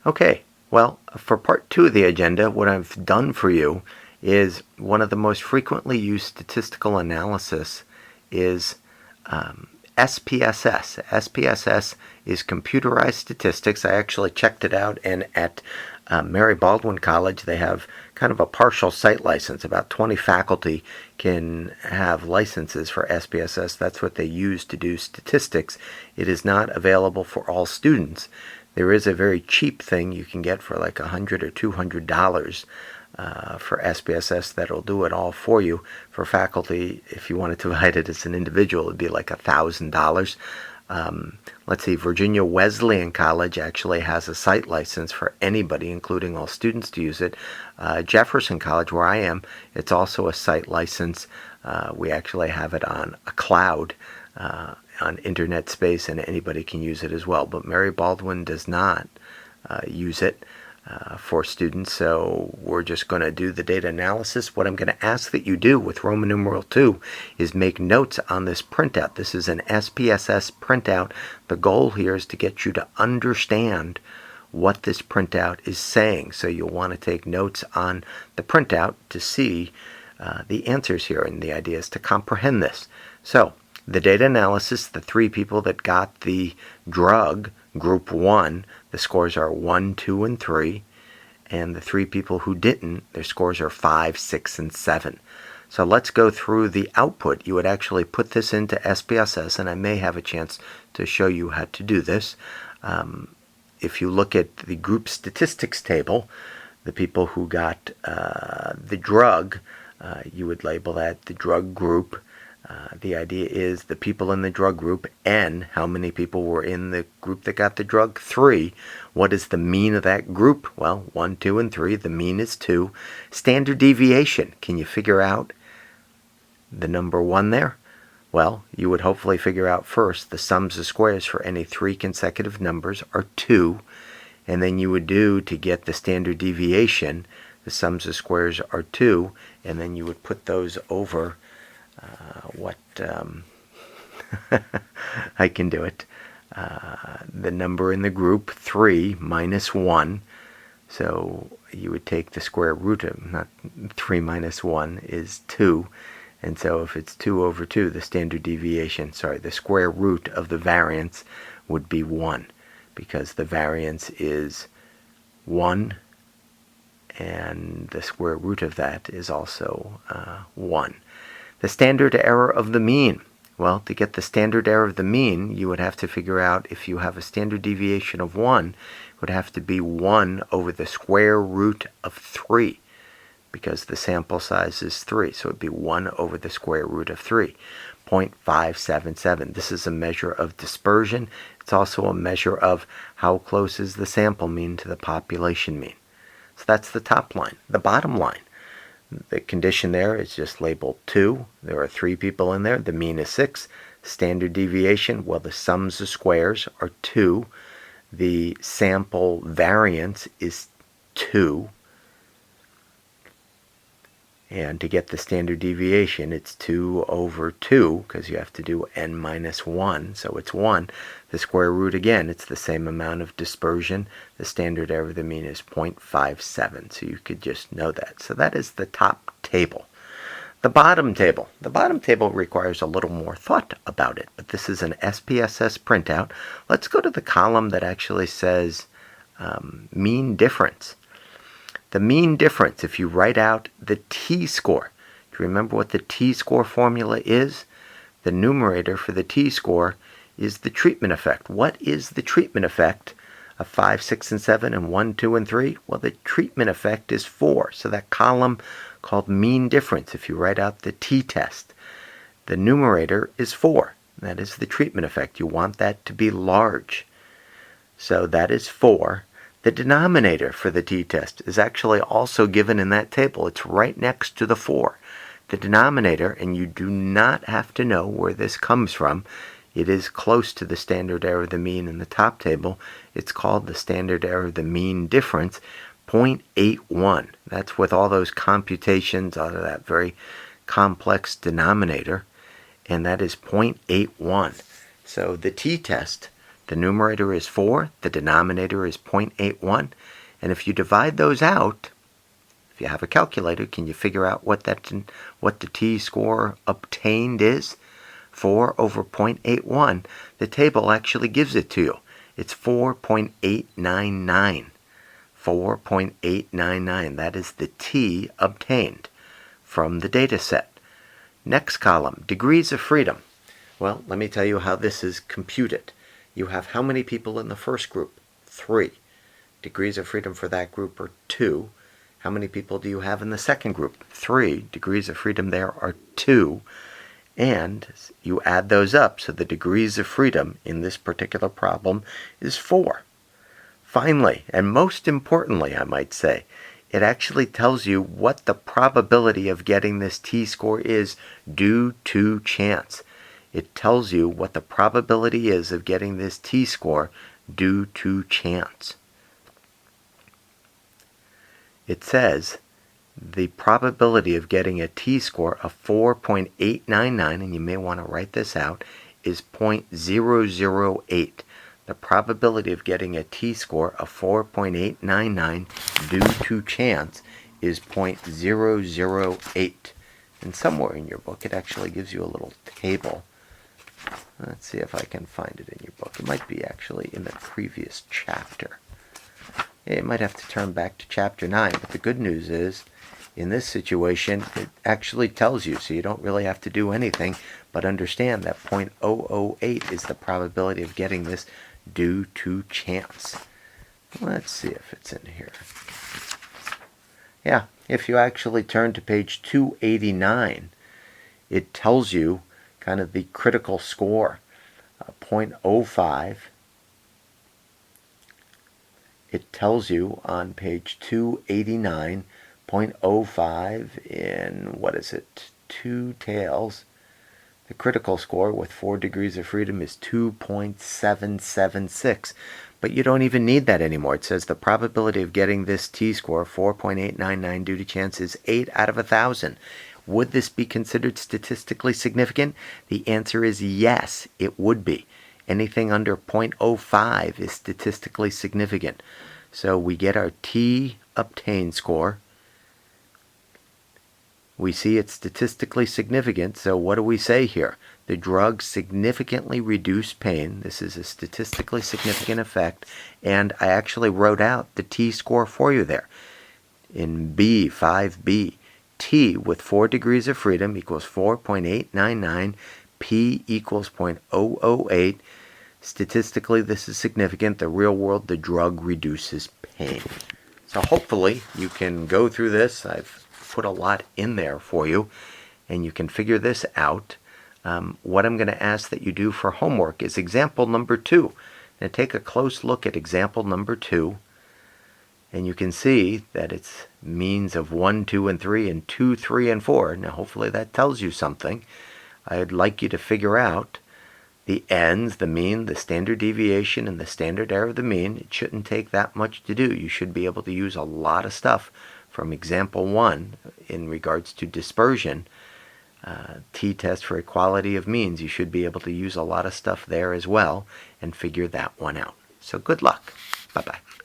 Okay, well, for part 2 of the agenda, what I've done for you is one of the most frequently used statistical analysis is SPSS. SPSS is computerized statistics. I actually checked it out, and at Mary Baldwin College they have kind of a partial site license. About 20 faculty can have licenses for SPSS. That's what they use to do statistics. It is not available for all students. There is a very cheap thing you can get for like $100 or $200 for SPSS that'll do it all for you. For faculty, if you wanted to divide it as an individual, it'd be like $1,000. Let's see, Virginia Wesleyan College actually has a site license for anybody, including all students, to use it. Jefferson College, where I am, it's also a site license. We actually have it on a cloud on internet space, and anybody can use it as well. But Mary Baldwin does not use it for students, so we're just going to do the data analysis. What I'm going to ask that you do with Roman numeral 2 is make notes on this printout. This is an SPSS printout. The goal here is to get you to understand what this printout is saying. So you'll want to take notes on the printout to see the answers here, and the idea is to comprehend this. So the data analysis, the 3 people that got the drug, group 1, the scores are 1, 2, and 3. And the 3 people who didn't, their scores are 5, 6, and 7. So let's go through the output. You would actually put this into SPSS, and I may have a chance to show you how to do this. If you look at the group statistics table, the people who got the drug, you would label that the drug group. The idea is the people in the drug group, N, how many people were in the group that got the drug? 3. What is the mean of that group? Well, 1, 2, and 3. The mean is 2. Standard deviation. Can you figure out the number 1 there? Well, you would hopefully figure out first the sums of squares for any 3 consecutive numbers are 2. And then you would do, to get the standard deviation, the sums of squares are 2. And then you would put those over I can do it. The number in the group, 3 minus 1. So you would take the square root of, not 3 minus 1 is 2. And so if it's 2 over 2, the standard deviation, the square root of the variance would be 1. Because the variance is 1. And the square root of that is also 1. The standard error of the mean. Well, to get the standard error of the mean, you would have to figure out, if you have a standard deviation of 1, it would have to be 1 over the square root of 3, because the sample size is 3. So it would be 1 over the square root of 3, 0.577. This is a measure of dispersion. It's also a measure of how close is the sample mean to the population mean. So that's the top line. The bottom line, the condition there is just labeled 2. There are 3 people in there. The mean is 6. Standard deviation, well, the sums of squares are 2. The sample variance is 2. And to get the standard deviation, it's 2 over 2, because you have to do n minus 1, so it's 1. The square root, again, it's the same amount of dispersion. The standard error of the mean is 0.57, so you could just know that. So that is the top table. The bottom table. The bottom table requires a little more thought about it, but this is an SPSS printout. Let's go to the column that actually says mean difference. The mean difference, if you write out the t-score, do you remember what the t-score formula is? The numerator for the t-score is the treatment effect. What is the treatment effect of 5, 6, and 7, and 1, 2, and 3? Well, the treatment effect is 4. So that column called mean difference, if you write out the t-test, the numerator is 4. That is the treatment effect. You want that to be large. So that is 4. The denominator for the t-test is actually also given in that table. It's right next to the 4. The denominator, and you do not have to know where this comes from. It is close to the standard error of the mean in the top table. It's called the standard error of the mean difference, 0.81. That's with all those computations out of that very complex denominator, and that is 0.81. So the t-test The numerator is 4, the denominator is 0.81, and if you divide those out, if you have a calculator, can you figure out what the t-score obtained is? 4 over 0.81, the table actually gives it to you. It's 4.899. 4.899, that is the t obtained from the data set. Next column, degrees of freedom. Well, let me tell you how this is computed. You have how many people in the first group? 3. Degrees of freedom for that group are 2. How many people do you have in the second group? 3. Degrees of freedom there are 2. And you add those up, so the degrees of freedom in this particular problem is 4. Finally, and most importantly, I might say, it actually tells you what the probability of getting this t-score is due to chance. It tells you what the probability is of getting this t-score due to chance. It says the probability of getting a t-score of 4.899, and you may want to write this out, is 0.008. The probability of getting a t-score of 4.899 due to chance is 0.008. And somewhere in your book it actually gives you a little table. Let's see if I can find it in your book. It might be actually in the previous chapter. You might have to turn back to chapter 9, but the good news is, in this situation, it actually tells you, so you don't really have to do anything, but understand that 0.008 is the probability of getting this due to chance. Let's see if it's in here. Yeah, if you actually turn to page 289, it tells you kind of the critical score, 0.05. It tells you on page 289, 0.05 in, what is it, 2 tails. The critical score with 4 degrees of freedom is 2.776. But you don't even need that anymore. It says the probability of getting this t-score, 4.899 due to chance, is 8 out of 1,000. Would this be considered statistically significant? The answer is yes, it would be. Anything under 0.05 is statistically significant. So we get our t obtained score. We see it's statistically significant, so what do we say here? The drug significantly reduced pain. This is a statistically significant effect, and I actually wrote out the t-score for you there. In B, 5b, t with 4 degrees of freedom equals 4.899, p equals 0.008. Statistically, this is significant. The real world, the drug reduces pain. So hopefully you can go through this. I've put a lot in there for you, and you can figure this out. What I'm going to ask that you do for homework is example number 2. Now take a close look at example number 2, and you can see that it's means of 1, 2, and 3, and 2, 3, and 4. Now hopefully that tells you something. I'd like you to figure out the ends, the mean, the standard deviation, and the standard error of the mean. It shouldn't take that much to do. You should be able to use a lot of stuff from example 1 in regards to dispersion. T-test for equality of means. You should be able to use a lot of stuff there as well and figure that one out. So good luck. Bye-bye.